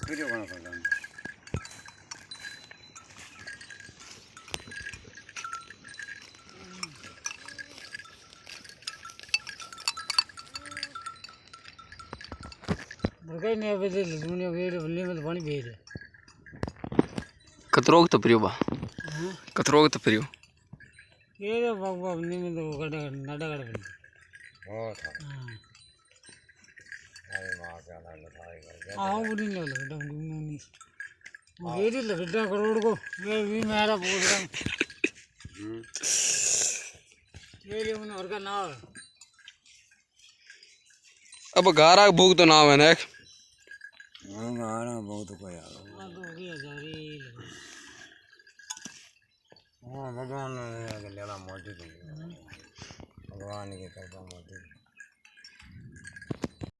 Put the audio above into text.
video बना सकता हूँ बरकाई नहीं अबे दे दुनिया वीडियो बल्ली में तो पानी भेज है कतरोग तो प्रियो बा कतरोग तो प्रियो ये तो बाबा नहीं में तो गड़ा नडा गड़ा बन ओ था अरे माँ क्या ना लगाएगा आओ बुरी नहीं लगा नहीं मेरी लगता करोड़ को ये भी मेरा बोल रहा हूँ ये लिए उन्हें और का ना अब गारा भूख तो ना है ना गाना बहुत को यार हो गया जारी हाँ भगवान ने लेना मौजूद भगवान की कृपा मौजूद